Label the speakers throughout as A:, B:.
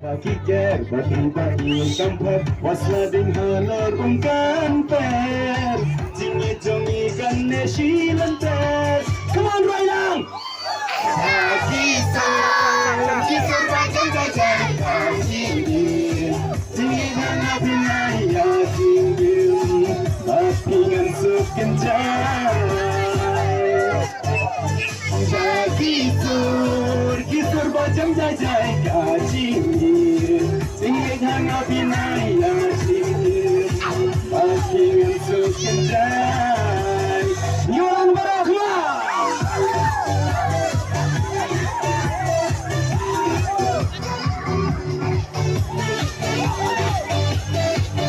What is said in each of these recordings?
A: Kiker bagi kampar wasla ding halor ungkan per jingi jongi kan nesilan ter. Come on Roylang. Kisah macam gajah jingi hana binaya jingi bapingan sukenjai. Kisur macam gajah jingi singit hanga binaya jingi bapingan sukenjai. Yuan Barahma.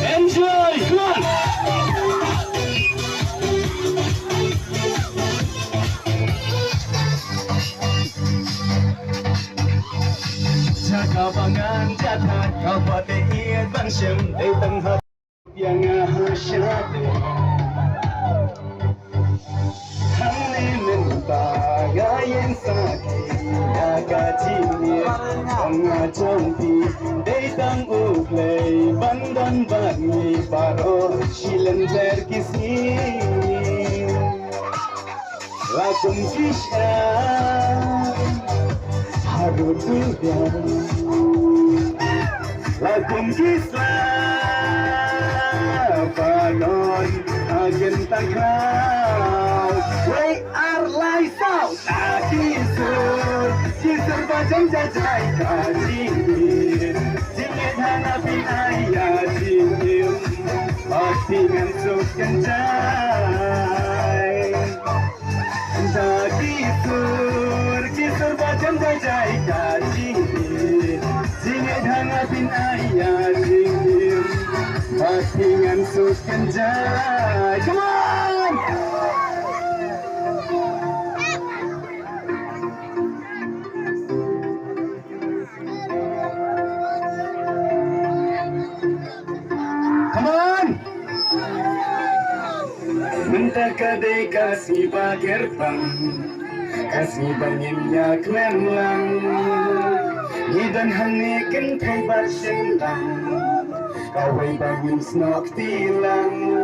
A: Enjoy, come on. Jaga bangan jaga kau pada iat bang sem day tang hap yang hasyat hangin bagayan sakit jaga cinta pengajampi day tang uklay bandan bangi paro silen terkisni lakum kisah harus dunia lakum kisah panon agen takraw way arlay saw kisur bajang jajay kajingin jingin hanapin ayat jingin patingan sukenjay kisur bajang jajay kajingin jingin hanapin ayat jingin patingan sukenjay. Come on! Come on! Minta kadai kasih bager pang kasih banyak memang Nidan hanikin kaibat sendang kaway bagin snok tilang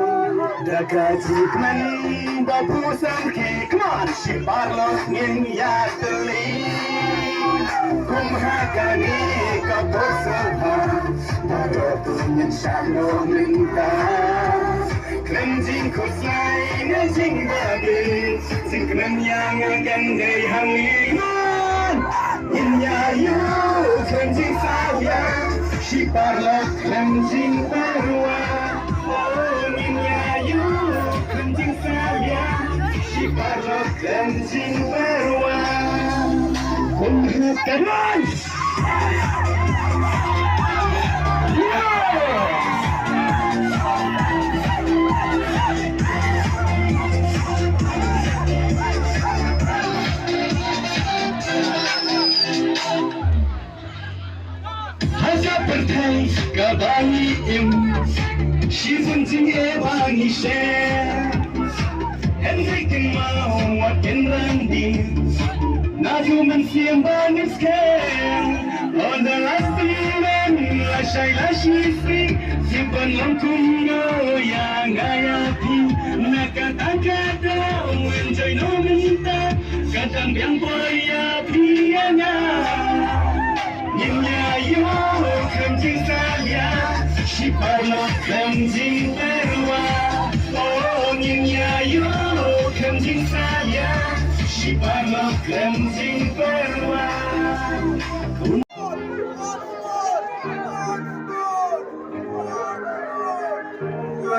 A: Dagajik man babusan ki come on! Siparlos ngin yatali kumhagani kaposahan Darotunyan syakno mintas Klenjing kusay na jing bagin Singknan yang akan day hangiman Inyayu klenjing sayang Siparlos klenjing barwa Oh inyayu klenjing sayang Siparlos klenjing barwa Kumhakaran Pertai kabangi im Shizun jing e bangi she Henrik and Mao what can randi Naju man siem bangi scare On the last man la shay la shisi Simpan lang kumno yang ayapi Nakatangkata enjoy no minta Kadang yang boya pianya Inyayu klenjing saya Siparlos klenjing berwa Oh inyayu klenjing saya Siparlos klenjing berwa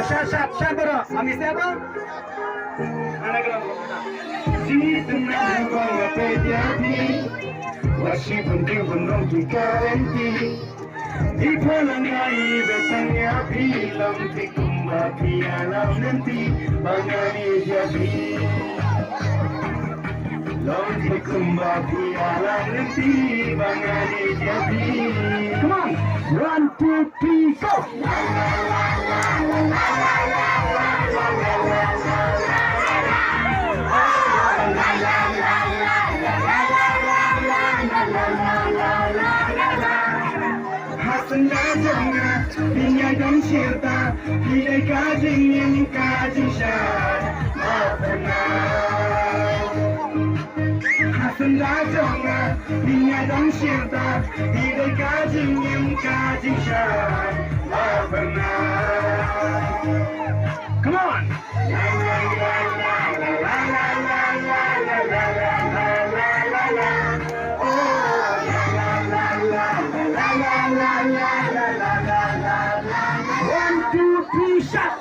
A: Syab bro, amisnya bro? Mana bro? Si tenang bawa pejati Wasi penting penuh di garanti Di palangai betangnya film Tikumba pialam nanti Bangani jadi Long tikumba pialam nanti Bangani jadi Come on! 1, 2, 3, go! sengaja Pinjam cinta Tidak kajing yang kajing syar Sengaja pinjam cinta Tidak kajing yang kajing syar Come on! La la la la la la la la la la la la la la la. Oh la la la la la la la la la la la la la. 1, 2, 3, shot.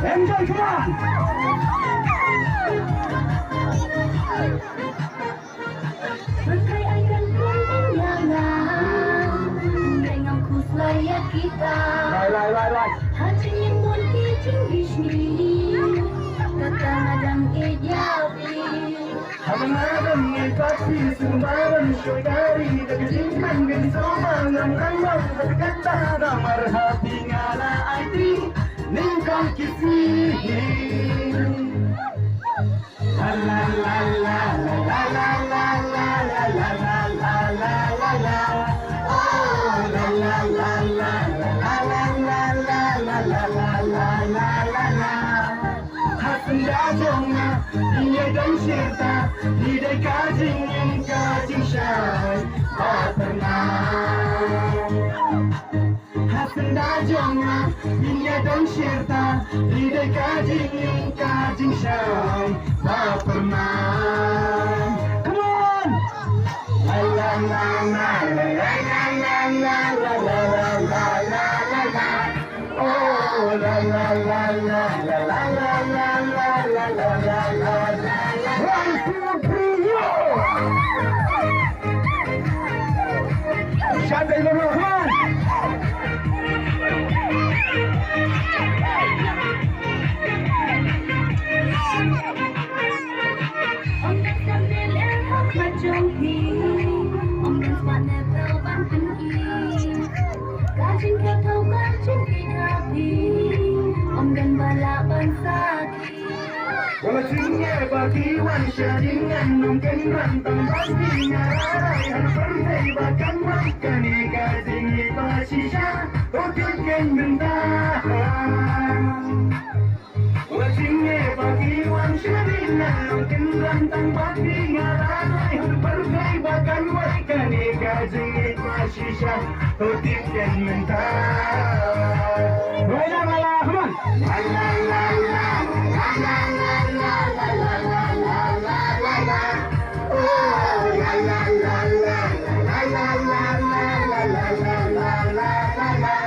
A: Enjoy, come on.
B: Layak kita hati yang mulki tinggi sini datang adang ijabi
A: Hamangan yang pasti sumbangan syukari dari jiman dari somang ngambang dari kata damar hati ngala aiti ningkong kisi la la la la la la la la la la la la la la la oh la la la la la la la la la la la la la la Hasenda jonga Dia dan syirta Tidak kajing yang kajing syai Hasenda jonga Dia dan syirta Tidak kajing yang kajing syai Come on! La la la la la la la la la la la la la la la Oh la la la la la la la la la la la la la la 1, 2, 3, yo! Shantai Rahman!
B: Om dan sambil elok macamki Om dan sepatnya terbang tinggi Kajing kekau kajing hati Om dan balak bansaki
A: Wajibnya bagi wanita dengan mungkin rantang pasti ngarai Harus bahkan makan kajing pasisya Okekan mentah Wajibnya bagi wanita dengan mungkin rantang pasti ngarai Harus bahkan makan kajing pasisya Okekan mentah Banyak malah, come on! La la la la la la la la la la la la la la la Oh la la la la la la la la la la la la la la la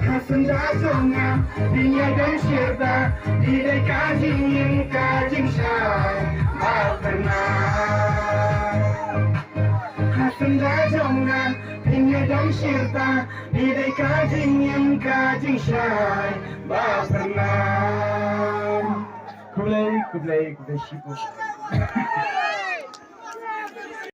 A: Hasenda jonga Dia dan syirta Tidak kajing yang kajing syai Hasenda jonga Dia dan syirta Tidak kajing yang kajing syai Kublai, kublai, kublai syibu